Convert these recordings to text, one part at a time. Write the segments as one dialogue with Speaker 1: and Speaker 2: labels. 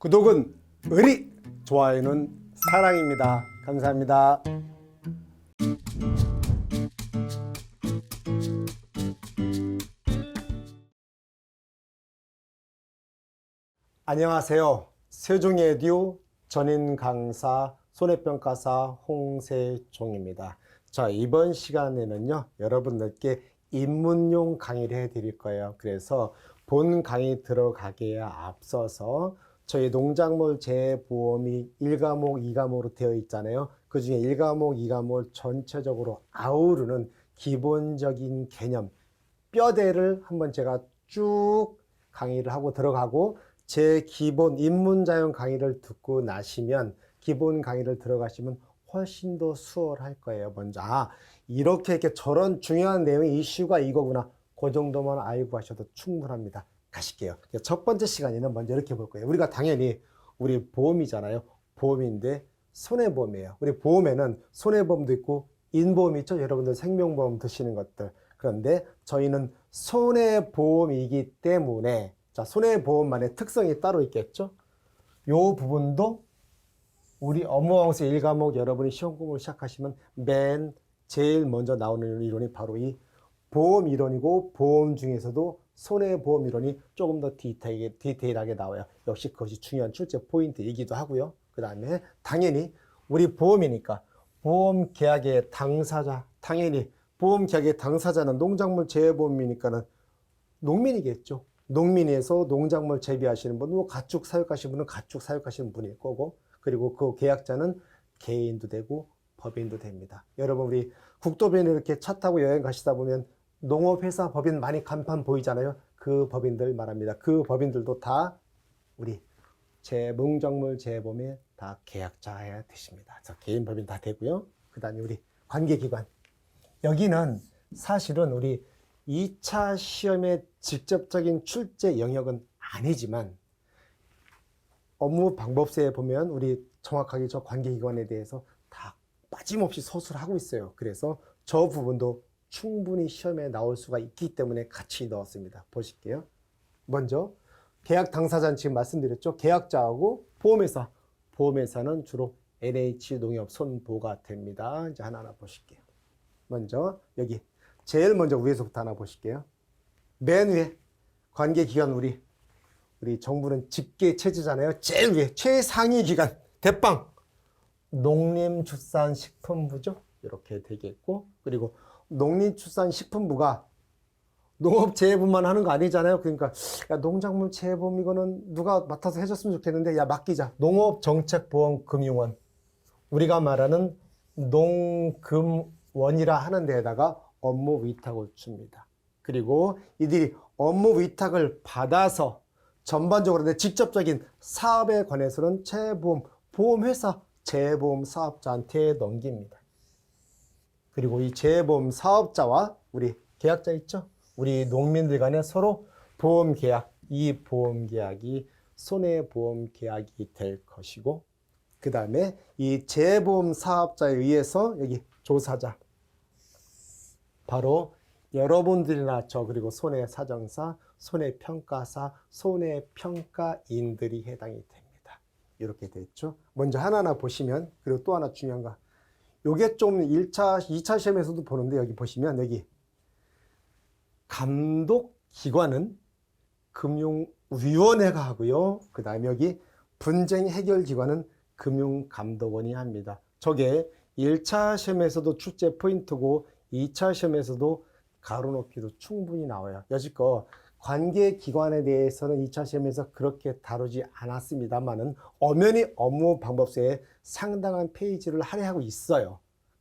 Speaker 1: 구독은 의리, 좋아요는 사랑입니다. 감사합니다. 안녕하세요. 세종에듀 전인 강사 손해평가사 홍세종입니다. 자, 이번 시간에는요, 여러분들께 입문용 강의를 해드릴 거예요. 그래서 본 강의 들어가기에 앞서서 저희 농작물 재보험이 1과목, 2과목으로 되어 있잖아요. 그 중에 1과목, 2과목을 전체적으로 아우르는 기본적인 개념, 뼈대를 한번 제가 쭉 강의를 하고 들어가고, 제 기본 입문자용 강의를 듣고 나시면, 기본 강의를 들어가시면 훨씬 더 수월할 거예요. 먼저 이렇게 저런 중요한 내용의 이슈가 이거구나, 그 정도만 알고 하셔도 충분합니다. 가실게요. 첫 번째 시간에는 먼저 이렇게 볼 거예요. 우리가 당연히 우리 보험이잖아요. 보험인데 손해보험이에요. 우리 보험에는 손해보험도 있고 인보험이 있죠. 여러분들 생명보험 드시는 것들. 그런데 저희는 손해보험이기 때문에, 자, 손해보험만의 특성이 따로 있겠죠. 요 부분도 우리 업무방수 1과목 여러분이 시험 공부를 시작하시면 맨 제일 먼저 나오는 이론이 바로 이 보험 이론이고, 보험 중에서도 손해보험 이론이 조금 더 디테일하게 나와요. 역시 그것이 중요한 출제 포인트이기도 하고요. 그 다음에 당연히 우리 보험이니까 보험 계약의 당사자, 당연히 보험 계약의 당사자는 농작물 재보험이니까는 농민이겠죠. 농민에서 농작물 재배하시는 분, 뭐 가축 사육하시는 분은 가축 사육하시는 분일 거고, 그리고 그 계약자는 개인도 되고 법인도 됩니다. 여러분, 우리 국도변에 이렇게 차 타고 여행 가시다 보면 농업회사 법인 많이 간판 보이잖아요. 그 법인들 말합니다. 그 법인들도 다 우리 농작물 재보험에 다 계약자야 되십니다. 그래서 개인 법인 다 되고요. 그 다음에 우리 관계기관. 여기는 사실은 우리 2차 시험의 직접적인 출제 영역은 아니지만, 업무 방법서에 보면 우리 정확하게 저 관계기관에 대해서 다 빠짐없이 서술을 하고 있어요. 그래서 저 부분도 충분히 시험에 나올 수가 있기 때문에 같이 넣었습니다. 보실게요. 먼저 계약 당사자는 지금 말씀드렸죠. 계약자하고 보험회사. 보험회사는 주로 NH농협손보가 됩니다. 이제 하나하나 보실게요. 먼저 여기 제일 먼저 위에서부터 하나 보실게요. 맨 위에 관계기관, 우리 정부는 집계체제잖아요. 제일 위에 최상위 기관 대빵 농림축산식품부죠. 이렇게 되겠고, 그리고 농림축산식품부가 농업재해보험만 하는 거 아니잖아요. 그러니까 야, 농작물 재해보험 이거는 누가 맡아서 해줬으면 좋겠는데, 야, 맡기자. 농업정책보험금융원, 우리가 말하는 농금원이라 하는 데에다가 업무 위탁을 줍니다. 그리고 이들이 업무 위탁을 받아서 전반적으로 내 직접적인 사업에 관해서는 재보험, 보험회사, 재보험 사업자한테 넘깁니다. 그리고 이 재보험 사업자와 우리 계약자 있죠? 우리 농민들 간에 서로 보험 계약, 이 보험 계약이 손해보험 계약이 될 것이고, 그 다음에 이 재보험 사업자에 의해서 여기 조사자, 바로 여러분들이나 저, 그리고 손해사정사, 손해평가사, 손해평가인들이 해당이 됩니다. 이렇게 됐죠. 먼저 하나하나 보시면, 그리고 또 하나 중요한 거, 요게 좀 1차, 2차 시험에서도 보는데, 여기 보시면 여기 감독기관은 금융위원회가 하고요. 그 다음에 여기 분쟁해결기관은 금융감독원이 합니다. 저게 1차 시험에서도 출제 포인트고 2차 시험에서도 가로놓기도 충분히 나와요. 여지껏 관계기관에 대해서는 2차 시험에서 그렇게 다루지 않았습니다만은 엄연히 업무 방법서에 상당한 페이지를 할애하고 있어요.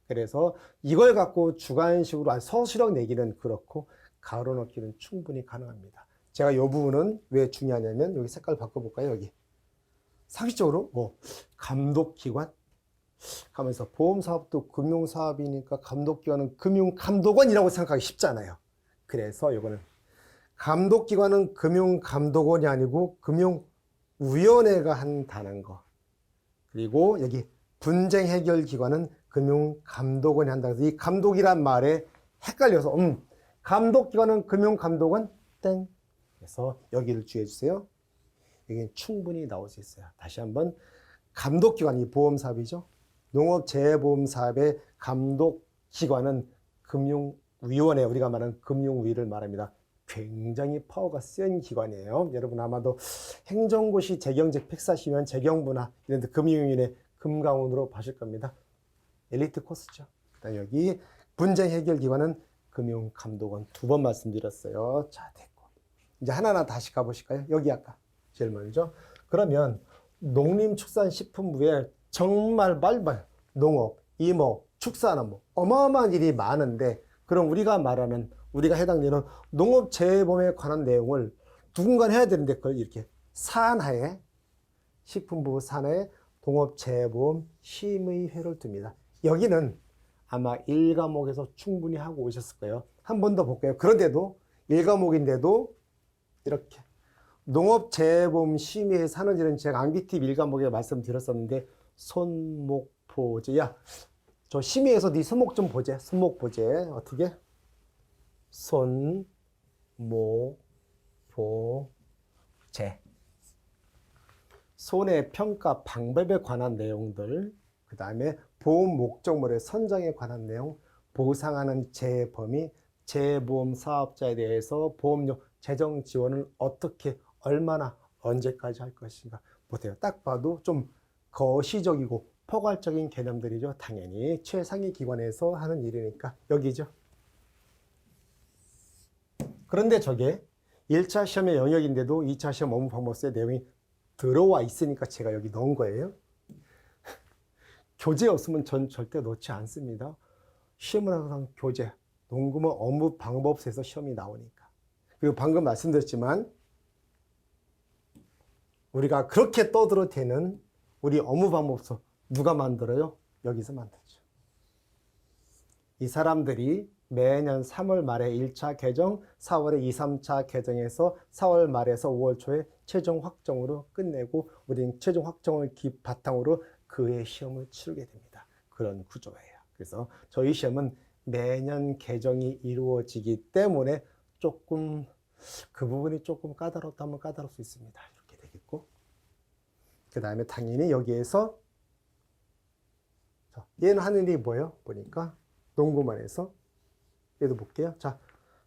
Speaker 1: 그래서 이걸 갖고 주관식으로 서술형 내기는 그렇고 가로놓기는 충분히 가능합니다. 제가 이 부분은 왜 중요하냐면, 여기 색깔 바꿔볼까요? 여기 상식적으로 감독기관 하면서 보험사업도 금융사업이니까 감독기관은 금융감독원이라고 생각하기 쉽잖아요. 그래서 이거는 감독기관은 금융감독원이 아니고 금융위원회가 한다는 거, 그리고 여기 분쟁해결기관은 금융감독원이 한다는 거, 이 감독이란 말에 헷갈려서 감독기관은 금융감독원 땡. 그래서 여기를 주의해 주세요. 여기는 충분히 나올 수 있어요. 다시 한번 감독기관이 보험사업이죠. 농업재해보험사업의 감독기관은 금융위원회, 우리가 말하는 금융위를 말합니다. 굉장히 파워가 센 기관이에요. 여러분 아마도 행정고시 재경직 팩사시면 재경부나 이런 데 금융위원회 금강원으로 봐실 겁니다. 엘리트 코스죠. 그다음 여기 분쟁 해결 기관은 금융감독원 2번 말씀드렸어요. 자, 됐고. 이제 하나하나 다시 가보실까요? 여기 아까 제일 먼저. 그러면 농림축산식품부에 정말 말말 농업, 임업, 축산업 어마어마한 일이 많은데 그럼 우리가 말하는 우리가 해당되는 농업재해보험에 관한 내용을 누군가 해야 되는데 그걸 이렇게 산하에 식품부 산하에 농업재해보험 심의회를 둡니다. 여기는 아마 1과목에서 충분히 하고 오셨을 거예요. 한 번 더 볼게요. 그런데도 1과목인데도 이렇게 농업재해보험 심의회 사는지는 제가 암기팁 1과목에 말씀드렸었는데 손목보제. 야, 저 심의에서 네 손목 좀 보제. 손목보제. 어떻게? 손목보제. 손해평가 방법에 관한 내용들, 그 다음에 보험 목적물의 선정에 관한 내용, 보상하는 재해 범위, 재해보험 사업자에 대해서 보험료 재정 지원을 어떻게, 얼마나, 언제까지 할 것인가. 보세요. 딱 봐도 좀 거시적이고 포괄적인 개념들이죠. 당연히 최상위 기관에서 하는 일이니까 여기죠. 그런데 저게 1차 시험의 영역인데도 2차 시험 업무 방법서의 내용이 들어와 있으니까 제가 여기 넣은 거예요. 교재 없으면 전 절대 넣지 않습니다. 시험은 항상 교재, 농구면 업무 방법서에서 시험이 나오니까. 그리고 방금 말씀드렸지만 우리가 그렇게 떠들어대는 우리 업무 방법서 누가 만들어요? 여기서 만들죠. 이 사람들이 매년 3월 말에 1차 개정, 4월에 2, 3차 개정해서 4월 말에서 5월 초에 최종 확정으로 끝내고 우리는 최종 확정을 바탕으로 그해 시험을 치르게 됩니다. 그런 구조예요. 그래서 저희 시험은 매년 개정이 이루어지기 때문에 조금 그 부분이 조금 까다롭다면 까다로울 수 있습니다. 이렇게 되겠고 그 다음에 당연히 여기에서 얘는 하는 일이 뭐예요? 보니까 농구만 해서 얘도 볼게요. 자,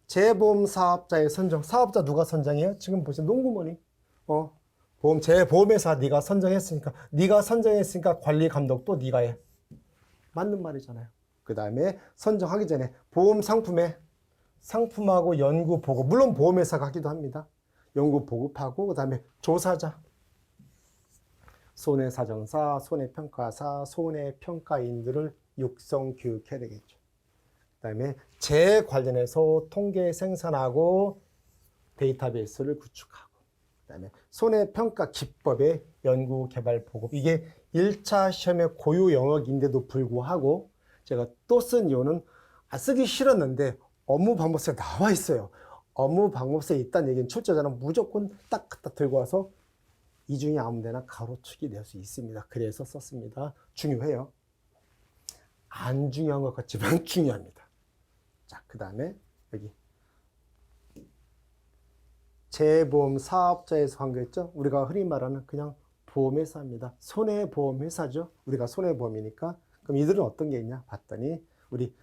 Speaker 1: 재보험 사업자의 선정. 사업자 누가 선정해요? 지금 보시면 농구먼이. 재보험회사 네가 선정했으니까 네가 선정했으니까 관리 감독도 네가 해. 맞는 말이잖아요. 그 다음에 선정하기 전에 보험 상품에 상품하고 연구 보고, 물론 보험회사가 하기도 합니다. 연구 보급하고 그 다음에 조사자. 손해사정사, 손해평가사, 손해평가인들을 육성 교육해야 되겠죠. 그 다음에 재해 관련해서 통계 생산하고 데이터베이스를 구축하고 그 다음에 손해평가 기법의 연구 개발 보급. 이게 1차 시험의 고유 영역인데도 불구하고 제가 또 쓴 이유는 쓰기 싫었는데 업무 방법서에 나와 있어요. 업무 방법서에 있다는 얘기는 출제자는 무조건 딱 갖다 들고 와서 이 중에 아무 데나 가로치기 낼 수 있습니다. 그래서 썼습니다. 중요해요. 안 중요한 것 같지만 중요합니다. 자, 그 다음에 여기 재보험 사업자에서 한 거 있죠? 우리가 흔히 말하는 그냥 보험회사입니다. 손해보험회사죠. 우리가 손해보험이니까. 그럼 이들은 어떤 게 있냐 봤더니 우리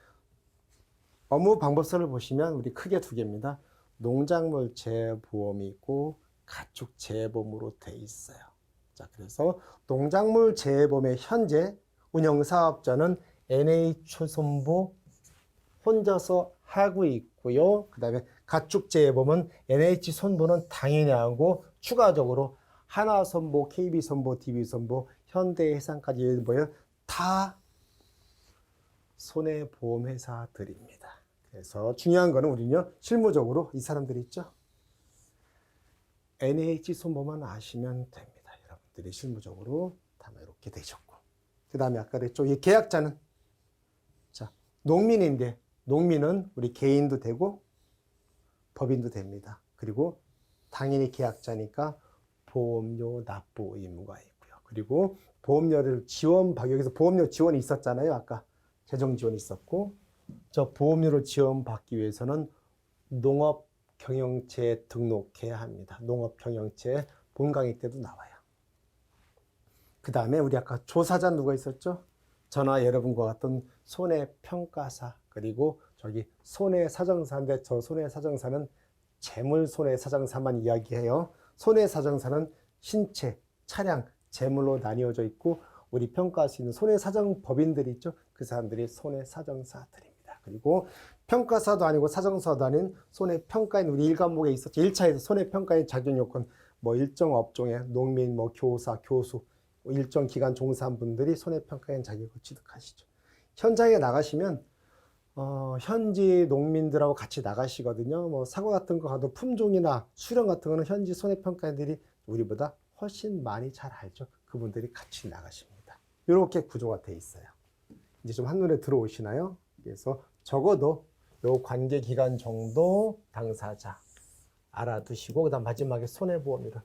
Speaker 1: 업무 방법서를 보시면 우리 크게 2개입니다. 농작물 재보험이 있고 가축 재보험으로 돼 있어요. 자, 그래서 농작물 재보험의 현재 운영사업자는 NH손보 혼자서 하고 있고요. 그 다음에 가축 재보험은 NH손보는 당연히 하고 추가적으로 하나손보, KB손보, DB손보, 현대해상까지 뭐예요? 다 손해보험회사들입니다. 그래서 중요한 거는 우리는요, 실무적으로 이 사람들이 있죠. NH손보만 아시면 됩니다. 여러분들이 실무적으로 다 이렇게 되셨고. 그 다음에 아까 그랬죠. 이 계약자는 자, 농민인데 농민은 우리 개인도 되고 법인도 됩니다. 그리고 당연히 계약자니까 보험료 납부 의무가 있고요. 그리고 보험료를 여기서 보험료 지원이 있었잖아요. 아까 재정 지원이 있었고 저 보험료를 지원받기 위해서는 농업 경영체에 등록해야 합니다. 농업 경영체에 본 강의 때도 나와요. 그 다음에 우리 아까 조사자 누가 있었죠? 저나 여러분과 같은 손해평가사, 그리고 저기 손해사정사인데 저 손해사정사는 재물 손해사정사만 이야기해요. 손해사정사는 신체, 차량, 재물로 나뉘어져 있고 우리 평가할 수 있는 손해사정법인들이 있죠. 그 사람들이 손해사정사들입니다. 그리고 평가사도 아니고 사정사도 아닌 손해평가인 우리 1과목에 있었죠. 1차에서 손해평가인 자격요건 뭐 일정 업종에 농민, 뭐 교사, 교수 일정 기간 종사한 분들이 손해평가인 자격을 취득하시죠. 현장에 나가시면 현지 농민들하고 같이 나가시거든요. 뭐 사과 같은 거 가도 품종이나 수령 같은 거는 현지 손해평가인들이 우리보다 훨씬 많이 잘 알죠. 그분들이 같이 나가십니다. 이렇게 구조가 돼 있어요. 이제 좀 한눈에 들어오시나요? 그래서 적어도 요 관계 기간 정도 당사자 알아두시고 그다음 마지막에 손해보험이라.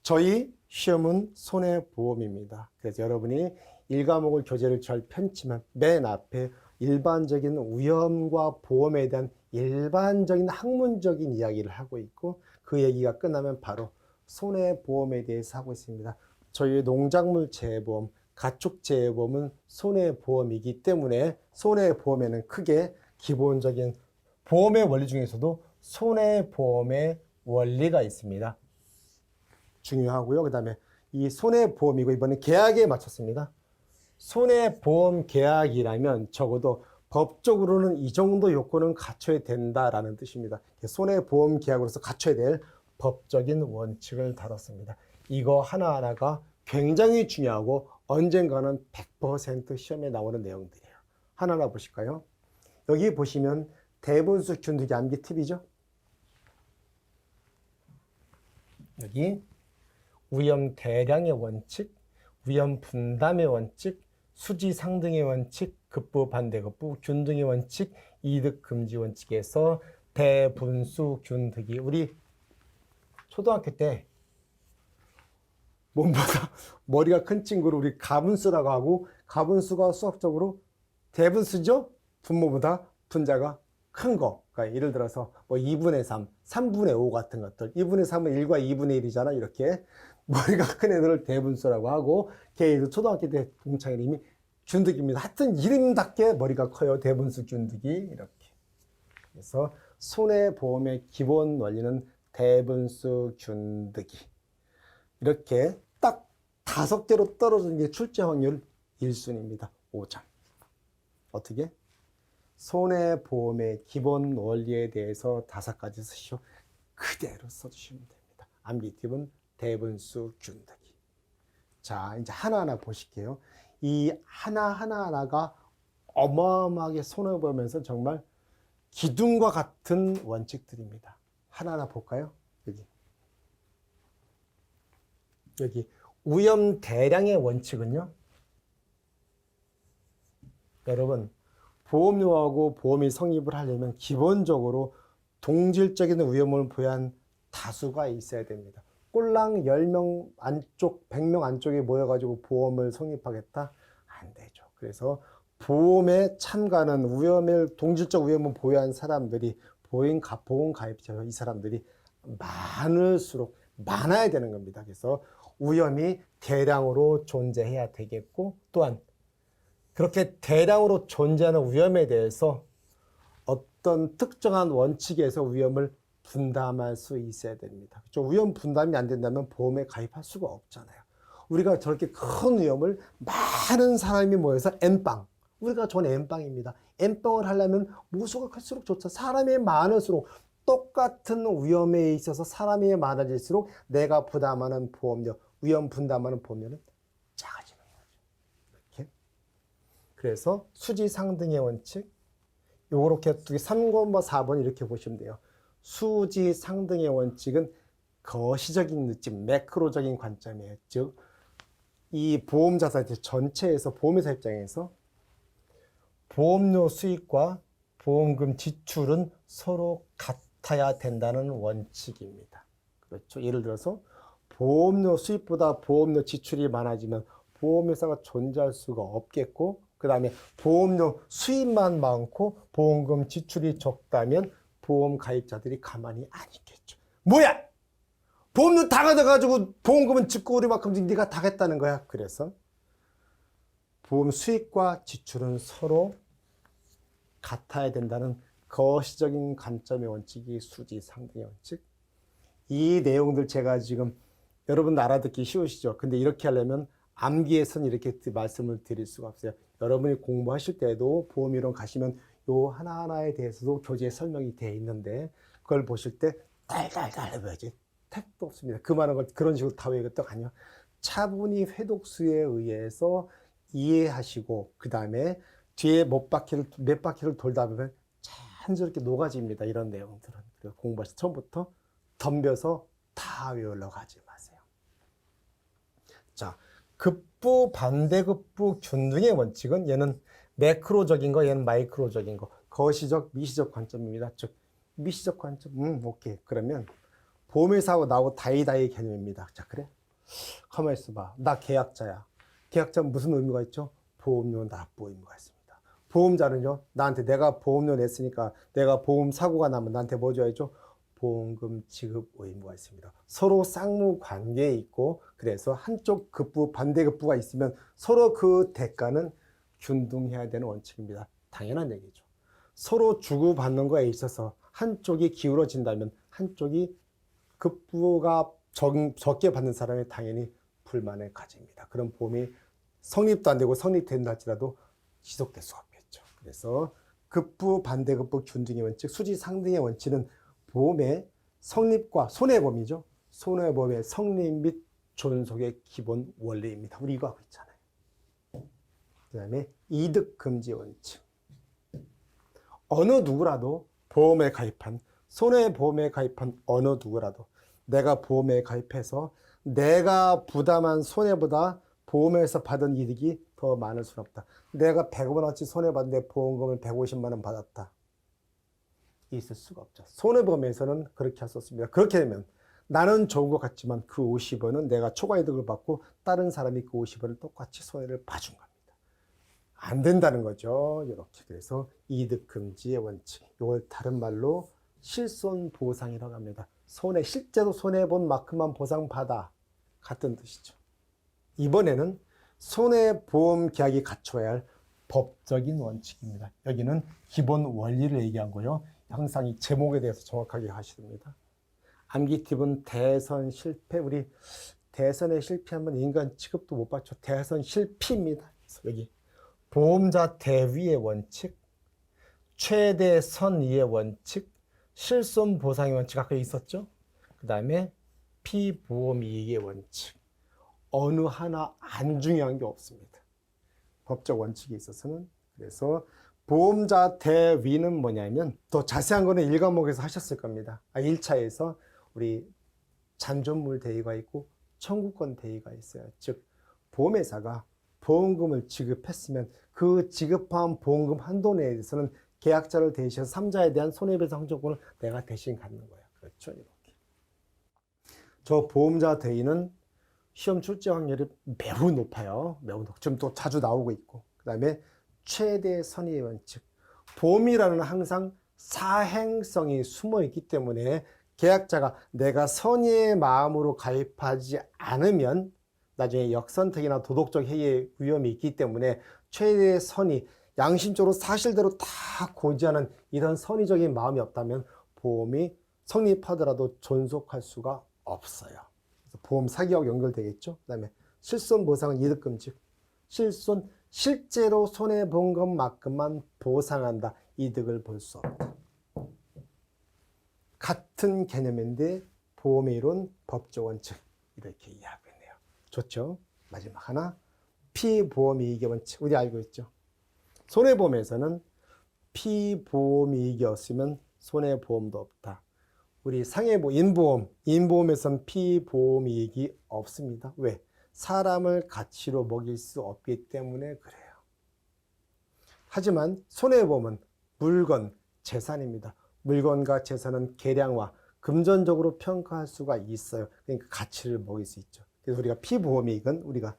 Speaker 1: 저희 시험은 손해보험입니다. 그래서 여러분이 1과목을 교재를 잘 펼치면 맨 앞에 일반적인 위험과 보험에 대한 일반적인 학문적인 이야기를 하고 있고 그 얘기가 끝나면 바로 손해보험에 대해서 하고 있습니다. 저희 농작물 재해보험, 가축 재해보험은 손해보험이기 때문에 손해보험에는 크게 기본적인 보험의 원리 중에서도 손해보험의 원리가 있습니다. 중요하고요. 그 다음에 이 손해보험이고 이번에 계약에 맞췄습니다. 손해보험 계약이라면 적어도 법적으로는 이 정도 요건은 갖춰야 된다라는 뜻입니다. 손해보험 계약으로서 갖춰야 될 법적인 원칙을 다뤘습니다. 이거 하나하나가 굉장히 중요하고 언젠가는 100% 시험에 나오는 내용들이에요. 하나하나 보실까요? 여기 보시면 대분수 균등기 암기 팁이죠. 여기 위험 대량의 원칙, 위험 분담의 원칙, 수지 상등의 원칙, 급부 반대급부, 균등의 원칙, 이득 금지 원칙에서 대분수 균등기. 우리 초등학교 때 몸보다 머리가 큰 친구를 우리 가분수라고 하고 가분수가 수학적으로 대분수죠? 분모보다 분자가 큰 거. 그러니까 예를 들어서 뭐 2분의 3, 3분의 5 같은 것들. 2분의 3은 1과 2분의 1이잖아. 이렇게 머리가 큰 애들을 대분수라고 하고 걔도 초등학교 때 동창 이름이 균등기입니다. 하여튼 이름답게 머리가 커요. 대분수 균등기 이렇게. 그래서 손해보험의 기본 원리는 대분수 균등기. 이렇게 딱 5개로 떨어지는 게 출제 확률 1순위입니다. 5점. 어떻게? 손해보험의 기본 원리에 대해서 5가지 쓰시오. 그대로 써주시면 됩니다. 암기 팁은 대분수 균등기. 자, 이제 하나하나 보실게요. 이 하나하나가 어마어마하게 손해보면서 정말 기둥과 같은 원칙들입니다. 하나하나 볼까요? 여기 위험 대량의 원칙은요. 여러분 보험료하고 보험이 성립을 하려면 기본적으로 동질적인 위험을 부여한 다수가 있어야 됩니다. 꼴랑 10명 안쪽, 100명 안쪽에 모여가지고 보험을 성립하겠다? 안 되죠. 그래서 보험에 참가하는 위험을, 동질적 위험을 보유한 사람들이 보험 가입자, 이 사람들이 많을수록 많아야 되는 겁니다. 그래서 위험이 대량으로 존재해야 되겠고 또한 그렇게 대량으로 존재하는 위험에 대해서 어떤 특정한 원칙에서 위험을 분담할 수 있어야 됩니다. 위험 분담이 안 된다면 보험에 가입할 수가 없잖아요. 우리가 저렇게 큰 위험을 많은 사람이 모여서 N빵, 우리가 전 N빵입니다. N빵을 하려면 무수가 클수록 좋죠. 사람이 많을수록 똑같은 위험에 있어서 사람이 많아질수록 내가 부담하는 보험료, 위험 분담하는 보험료는 작아지는 거죠. 이렇게. 그래서 수지 상등의 원칙, 요렇게 3번, 4번 이렇게 보시면 돼요. 수지 상등의 원칙은 거시적인 느낌, 매크로적인 관점이에요. 즉, 이 보험자산 전체에서 보험회사 입장에서 보험료 수익과 보험금 지출은 서로 같아야 된다는 원칙입니다. 그렇죠. 예를 들어서 보험료 수입보다 보험료 지출이 많아지면 보험회사가 존재할 수가 없겠고, 그 다음에 보험료 수입만 많고 보험금 지출이 적다면 보험 가입자들이 가만히 안 있겠죠. 뭐야? 보험료 다 걷어가지고 보험금은 짓고 우리만큼 네가 다 했다는 거야. 그래서 보험 수익과 지출은 서로 같아야 된다는 거시적인 관점의 원칙이 수지상등의 원칙. 이 내용들 제가 지금 여러분 알아듣기 쉬우시죠? 근데 이렇게 하려면 암기에서는 이렇게 말씀을 드릴 수가 없어요. 여러분이 공부하실 때도 보험이론 가시면 요 하나하나에 대해서도 교재에 설명이 되어 있는데 그걸 보실 때 달달달 외워야지. 택도 없습니다. 그 많은 걸 그런 식으로 다 외우겠다 아니요. 차분히 회독수에 의해서 이해하시고 그 다음에 뒤에 몇 바퀴를 돌다 보면 자연스럽게 녹아집니다. 이런 내용들은. 그래서 공부하실 때 처음부터 덤벼서 다 외우려고 하지 마세요. 자, 급부, 반대급부, 균등의 원칙은 얘는 매크로적인 거, 얘는 마이크로적인 거, 거시적, 미시적 관점입니다. 즉, 미시적 관점, 오케이. 그러면 보험회사하고 나하고 다이다이 개념입니다. 자, 그래? 가만히 있어봐. 나 계약자야. 계약자는 무슨 의무가 있죠? 보험료 납부 의무가 있습니다. 보험자는요, 나한테 내가 보험료 냈으니까 내가 보험 사고가 나면 나한테 뭐 줘야죠? 보험금 지급 의무가 있습니다. 서로 쌍무 관계에 있고 그래서 한쪽 급부 반대급부가 있으면 서로 그 대가는 균등해야 되는 원칙입니다. 당연한 얘기죠. 서로 주고받는 거에 있어서 한쪽이 기울어진다면 한쪽이 급부가 적게 받는 사람이 당연히 불만을 가집니다. 그럼 보험이 성립도 안 되고 성립된다 할지라도 지속될 수 없겠죠. 그래서 급부 반대급부 균등의 원칙 수지상등의 원칙은 보험의 성립과 손해보험이죠. 손해보험의 성립 및 존속의 기본 원리입니다. 우리 이거 하고 있잖아요. 그 다음에 이득금지 원칙. 어느 누구라도 보험에 가입한, 손해보험에 가입한 어느 누구라도 내가 보험에 가입해서 내가 부담한 손해보다 보험에서 받은 이득이 더 많을 수는 없다. 내가 100원어치 손해봤는데 보험금을 150만 원 받았다. 있을 수가 없죠. 손해보험에서는 그렇게 할 수 없습니다. 그렇게 되면 나는 좋은 것 같지만 그 50원은 내가 초과이득을 받고 다른 사람이 그 50원을 똑같이 손해를 봐준 겁니다. 안 된다는 거죠. 이렇게. 그래서 이득금지의 원칙. 이걸 다른 말로 실손보상이라고 합니다. 실제로 손해본 만큼만 보상받아. 같은 뜻이죠. 이번에는 손해보험 계약이 갖춰야 할 법적인 원칙입니다. 여기는 기본 원리를 얘기한 거요. 항상 이 제목에 대해서 정확하게 하시됩니다. 암기 팁은 대선 실패. 우리 대선에 실패하면 인간 취급도 못 받죠. 대선 실패입니다. 그래서 여기 보험자 대위의 원칙, 최대 선의의 원칙, 실손 보상의 원칙 아까 있었죠. 그 다음에 피보험 이익의 원칙. 어느 하나 안 중요한 게 없습니다. 법적 원칙에 있어서는. 그래서 보험자 대위는 뭐냐면 더 자세한 거는 1과목에서 하셨을 겁니다. 1차에서 우리 잔존물 대위가 있고 청구권 대위가 있어요. 즉 보험회사가 보험금을 지급했으면 그 지급한 보험금 한도 내에서는 계약자를 대신해서 3자에 대한 손해배상 항조권을 내가 대신 갖는 거예요. 그렇죠. 이렇게. 저 보험자 대위는 시험 출제 확률이 매우 높아요. 매우 높고 지금 또 자주 나오고 있고. 그 다음에 최대 선의의 원칙. 보험이라는 항상 사행성이 숨어 있기 때문에 계약자가 내가 선의의 마음으로 가입하지 않으면 나중에 역선택이나 도덕적 해이의 위험이 있기 때문에 최대 선의, 양심적으로 사실대로 다 고지하는 이런 선의적인 마음이 없다면 보험이 성립하더라도 존속할 수가 없어요. 그래서 보험 사기하고 연결되겠죠. 그 다음에 실손보상은 이득금지. 실제로 손해본 것만큼만 보상한다. 이득을 볼 수 없다. 같은 개념인데 보험의 이론, 법적 원칙 이렇게 이해하고 있네요. 좋죠? 마지막 하나, 피보험이익의 원칙. 우리 알고 있죠? 손해보험에서는 피보험이익이 없으면 손해보험도 없다. 우리 인보험에서는 피보험이익이 없습니다. 왜? 사람을 가치로 먹일 수 없기 때문에 그래요. 하지만 손해보험은 물건, 재산입니다. 물건과 재산은 계량화, 금전적으로 평가할 수가 있어요. 그러니까 가치를 먹일 수 있죠. 그래서 우리가 피보험이익은 우리가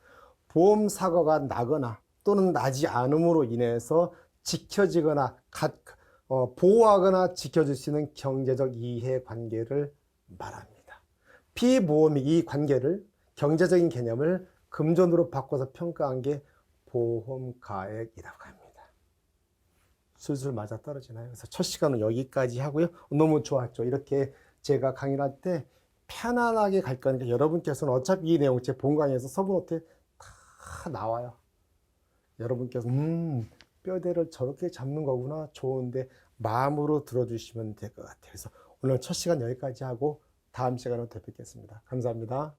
Speaker 1: 보험 사고가 나거나 또는 나지 않음으로 인해서 지켜지거나 보호하거나 지켜줄 수 있는 경제적 이해관계를 말합니다. 피보험이 이 관계를 경제적인 개념을 금전으로 바꿔서 평가한 게 보험가액이라고 합니다. 술술 맞아 떨어지나요? 그래서 첫 시간은 여기까지 하고요. 너무 좋았죠. 이렇게 제가 강의를 할 때 편안하게 갈 거니까 여러분께서는 어차피 이 내용 제 본 강의에서 서브노트에 다 나와요. 여러분께서 뼈대를 저렇게 잡는 거구나. 좋은데 마음으로 들어주시면 될 것 같아요. 그래서 오늘 첫 시간 여기까지 하고 다음 시간으로 되뵙겠습니다. 감사합니다.